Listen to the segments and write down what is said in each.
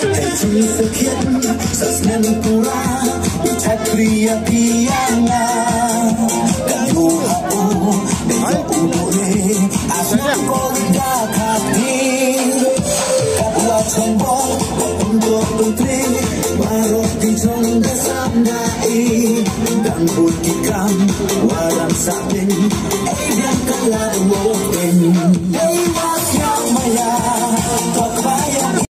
Hãy sekian sasnen pura Ucapria piana Kayu hapu Besok umure Asma korda kati Kapwa cembong Untuk putri Marok di jongga samdai Dan buktikan Waran sabing Yang kalah wopin Dewas yang maya Tak bayang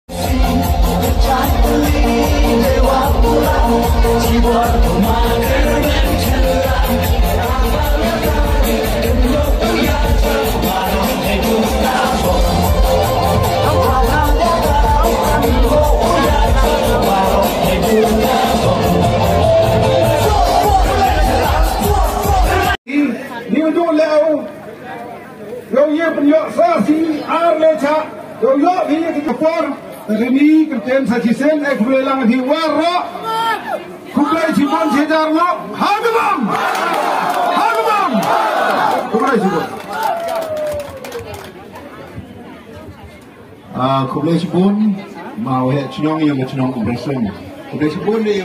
Rini kerjaan sajisen ekbelang di warok kublai jibon sejarno hagemam kublai jibon kublai jibon mau hek cnyong yang cnyong kompresen kublai jibon ni